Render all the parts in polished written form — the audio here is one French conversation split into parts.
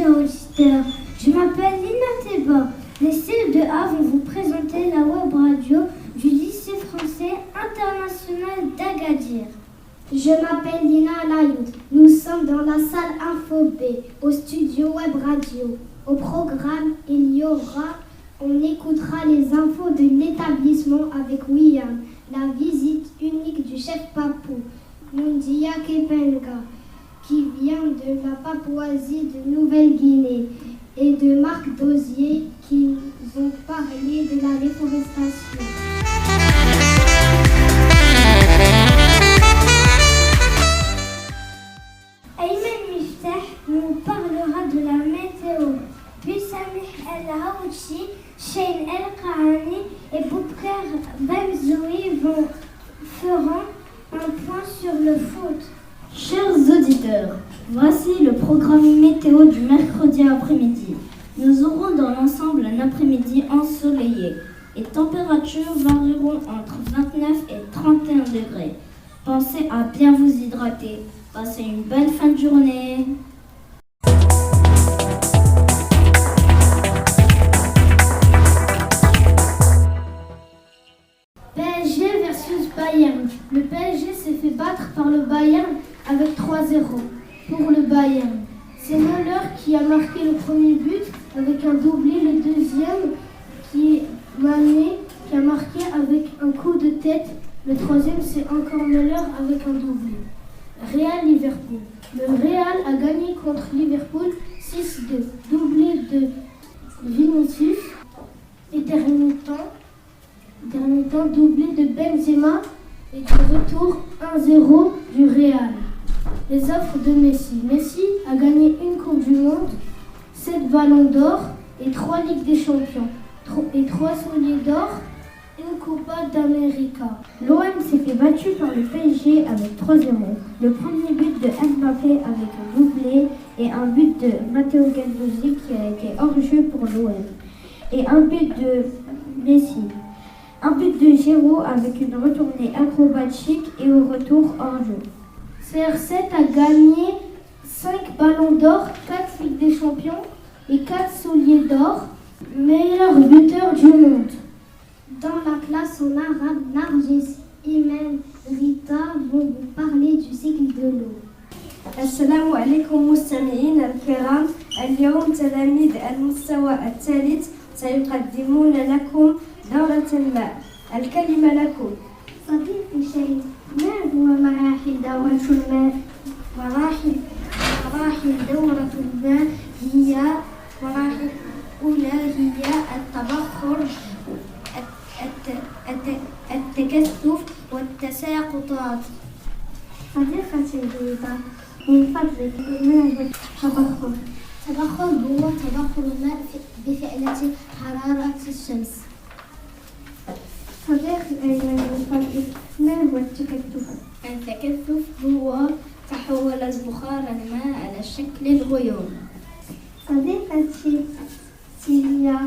chers auditeurs. Je m'appelle Lina Teba. Les CE2A vont vous présenter la web radio du lycée français international d'Agadir. Je m'appelle Lina Alayoud. Nous sommes dans la salle Info B, au studio web radio. Au programme, on écoutera les infos de l'établissement avec William, la visite unique du chef Papou, Mundia Kepenga, qui vient de la Papouasie de Nouvelle-Guinée, et de Marc Dosier, qui vont parler de la déforestation. Ayman Miftah nous parlera de la météo. Puis Samih El Haouchi, Shane El Kahani et Boubker Benzoui feront un point sur le foot. Chers auditeurs, voici le programme météo du mercredi après-midi. Nous aurons dans l'ensemble un après-midi ensoleillé. Les températures varieront entre 29 et 31 degrés. Pensez à bien vous hydrater. Passez une belle fin de journée. PSG versus Bayern. Le PSG s'est fait battre par le Bayern avec 3-0 pour le Bayern. C'est Müller qui a marqué le premier but avec un doublé, le deuxième qui est Mané qui a marqué avec un coup de tête. Le troisième c'est encore Müller avec un doublé. Real-Liverpool. Le Real a gagné contre Liverpool 6-2. Doublé de Vinicius et dernier temps doublé de Benzema et du retour 1-0 du Real. Les offres de Messi. Messi a gagné une Coupe du Monde, 7 ballons d'or et 3 Ligues des Champions, et 3 souliers d'or, une Copa d'América. L'OM s'est fait battu par le PSG avec 3-0. Le premier but de Mbappé avec un doublé et un but de Matteo Gattuso qui a été hors-jeu pour l'OM. Et un but de Messi. Un but de Giroud avec une retournée acrobatique et au retour hors-jeu. CR7 a gagné 5 ballons d'or, 4 Ligues des Champions et 4 souliers d'or, meilleur buteur du monde. Dans la classe en arabe, Nargis, Imen, Rita vont vous parler du cycle de l'eau. السلام عليكم مستمعين الكرام. اليوم تلاميذ المستوى الثالث سيقدمون لكم دورة الماء. الكلمة لكم. صديقي شيء، ما هو مراحل دورة الماء؟ مراحل دورة الماء هي مراحل أولى هي التبخر، التكثف والتساقطات. صديقتي البيضاء، من فضلك ما هو التبخر؟ التبخر هو تبخر الماء بفعلة حرارة الشمس. صديقي أيمن، من فضلك ما هو التكثف؟ التكثف هو تحول بخار الماء على شكل الغيوم. صديقتي سيليا،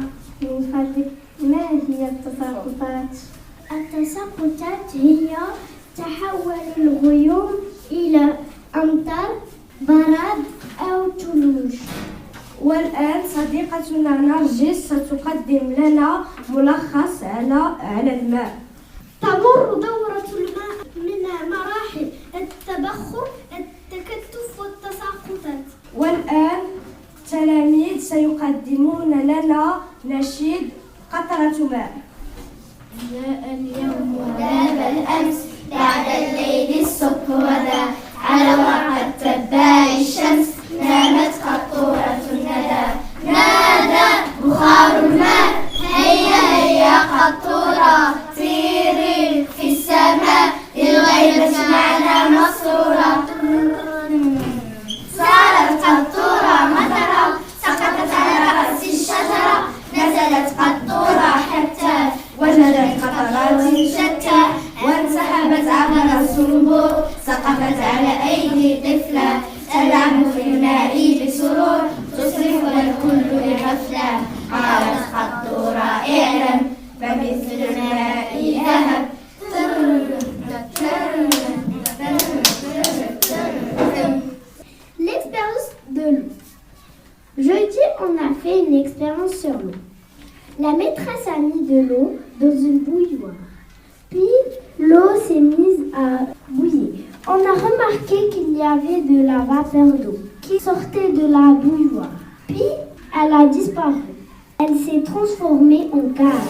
من فضلك ما هي التساقطات؟ التساقطات هي تحول الغيوم إلى أمطار، برد أو ثلوج. والآن صديقتنا نرجس ستقدم لنا ملخص على الماء. تمر دورة الماء من مراحل التبخر، التكثف والتساقطات. والآن التلاميذ سيقدمون لنا نشيد قطرة ماء. جاء اليوم وغاب الأمس، بعد الليل الصبح وذا، على ورق تتباع الشمس، نامت قطورة الندى. نادى بخار الماء، هيا هيا قطورة، طيري في السماء، للغيبة معنا مسرورة. صارت قطورة مطرة، سقطت على رأس الشجرة، نزلت قطورة حتى وجدت قطرات شتى، وانسحبت عبر الصنبور، سقطت على أيدي طفلة تلعب في الماء بسرعة. Jeudi, on a fait une expérience sur l'eau. La maîtresse a mis de l'eau dans une bouilloire. Puis, l'eau s'est mise à bouillir. On a remarqué qu'il y avait de la vapeur d'eau qui sortait de la bouilloire. Puis, elle a disparu. Elle s'est transformée en gaz.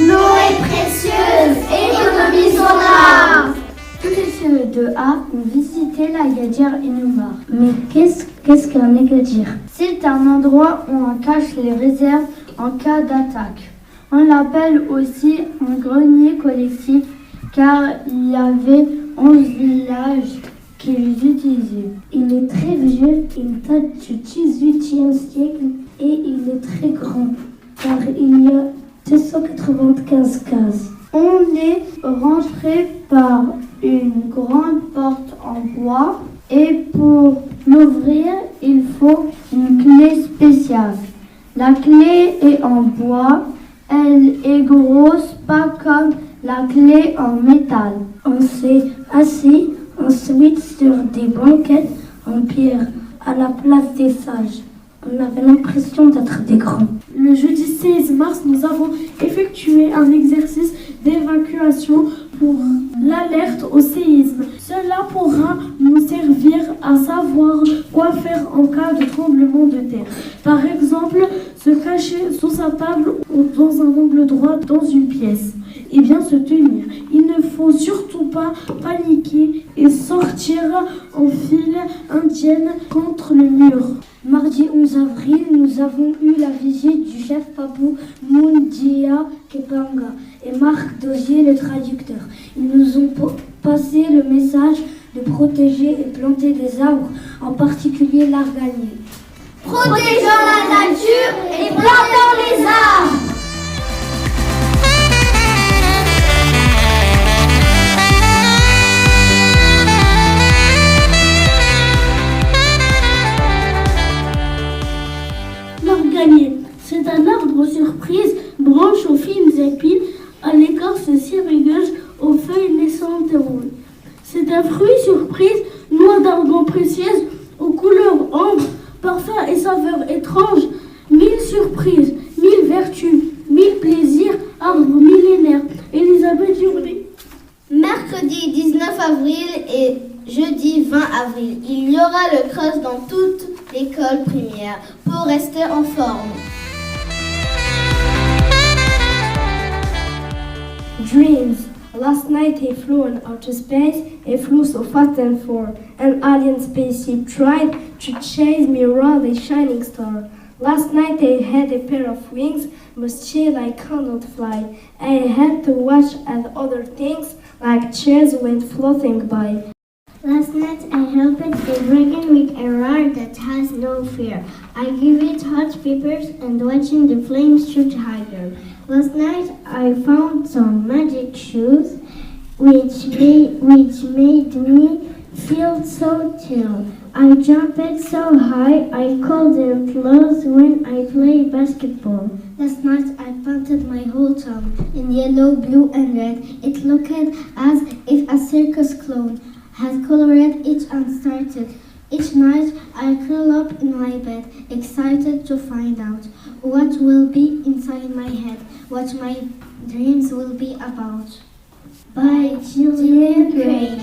L'eau est précieuse, économisons-la. Tous les CE2A ont visité l'Agadir Inoubar. Mais qu'est-ce qu'un Agadir? C'est un endroit où on cache les réserves en cas d'attaque. On l'appelle aussi un grenier collectif car il y avait 11 villages qui les utilisaient. Il est très vieux, il date du XVIIIe siècle et il est très grand car il y a 295 cases. On est rentré par une grande porte en bois et pour l'ouvrir, il faut une clé spéciale. La clé est en bois, elle est grosse, pas comme la clé en métal. On s'est assis ensuite sur des banquettes en pierre à la place des sages. On avait l'impression d'être des grands. Le jeudi 16 mars, nous avons effectué un exercice d'évacuation pour l'alerte au séisme. Cela pourra nous servir à savoir quoi faire en cas de tremblement de terre. Par exemple, se cacher sous sa table ou dans un angle droit dans une pièce. Et bien se tenir. Il ne faut surtout pas paniquer et sortir en file indienne contre le mur. Mardi 11 avril, nous avons eu la visite du chef Papou Moundia Kepanga et Marc Dosier, le traducteur. Ils nous ont passé le message de protéger et planter des arbres, en particulier l'arganier. Protégeons la nature et plantons les arbres. L'arganier, c'est un arbre surprise, branche aux fines épines, à l'écorce si rugueuse, aux feuilles naissantes et rouges. C'est un fruit surprise, noix d'argent précieuse, aux couleurs ambre, parfum et saveurs étranges. 1000 surprises, 1000 vertus, 1000 plaisirs, arbre millénaire. Elisabeth Journet. Mercredi 19 avril et jeudi 20 avril, il y aura le cross dans toute l'école primaire pour rester en forme. Dreams. Last night he flew in outer space. He flew so fast and far. An alien spaceship tried to chase me around a shining star. Last night I had a pair of wings, but still I cannot fly. I had to watch as other things, like chairs, went floating by. Last night I helped a dragon with a roar that has no fear. I give it hot peppers and watching the flames shoot higher. Last night I found some magic shoes which made me feel so chill. I jumped so high I called them close when I play basketball. Last night I painted my whole town in yellow, blue and red. It looked as if a circus clown had colored it and started. Each night I curl up in my bed, excited to find out what will be inside my head, what my dreams will be about. By Gillian Gray.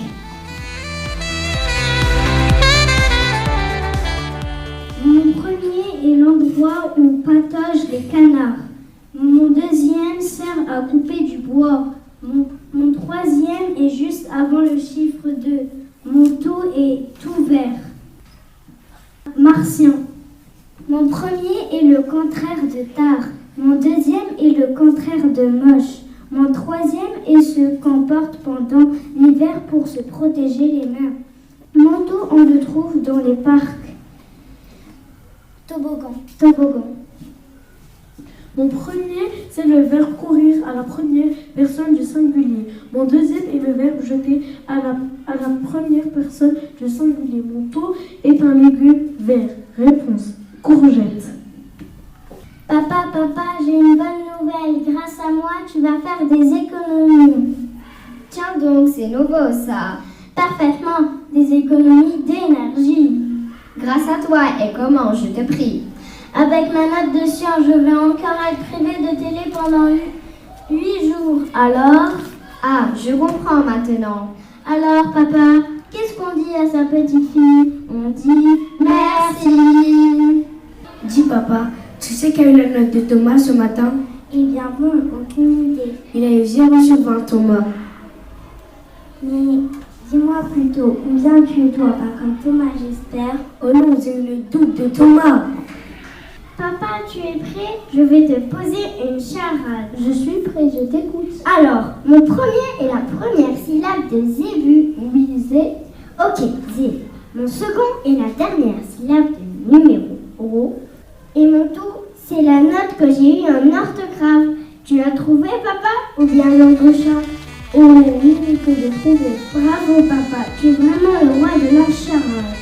Mon premier est l'endroit où on patauge les canards. Mon deuxième sert à couper du bois. Mon troisième est juste avant le chiffre 2. Mon tout est tout vert. Martien. Mon premier est le contraire de tard. Mon deuxième est le contraire de moche. Mon troisième est ce qu'on porte pendant l'hiver pour se protéger les mains. Manteau, on le trouve dans les parcs. Toboggan. Mon premier, c'est le verbe courir à la première personne du singulier. Mon deuxième est le verbe jeter à la première personne du singulier. Mon taux est un légume vert. Réponse, courgette. Papa, j'ai une bonne nouvelle. Grâce à moi, tu vas faire des économies. Tiens donc, c'est nouveau ça. Parfaitement, des économies d'énergie. Grâce à toi, et comment, je te prie. Avec ma note de science, je vais encore être privée de télé pendant 8 jours. Alors? Ah, je comprends maintenant. Alors, papa, qu'est-ce qu'on dit à sa petite fille? On dit merci. Dis papa, tu sais quelle est la note de Thomas ce matin? Eh bien bon, aucune idée. Il a eu 0 sur 20 Thomas. Mais dis-moi plutôt, bien tu ne dois pas comme Thomas, j'espère. Oh non, c'est le double de Thomas. Papa, tu es prêt? Je vais te poser une charade. Je suis prêt, je t'écoute. Alors, mon premier est la première syllabe de Zébu. Oui, Zé. Ok, Zé. Mon second est la dernière syllabe de numéro O. Et mon tout, c'est la note que j'ai eue en orthographe. Tu as trouvé, papa? Ou bien l'autre chat? Oh oui, que j'ai trouvé. Bravo, papa. Tu es vraiment le roi de la charade.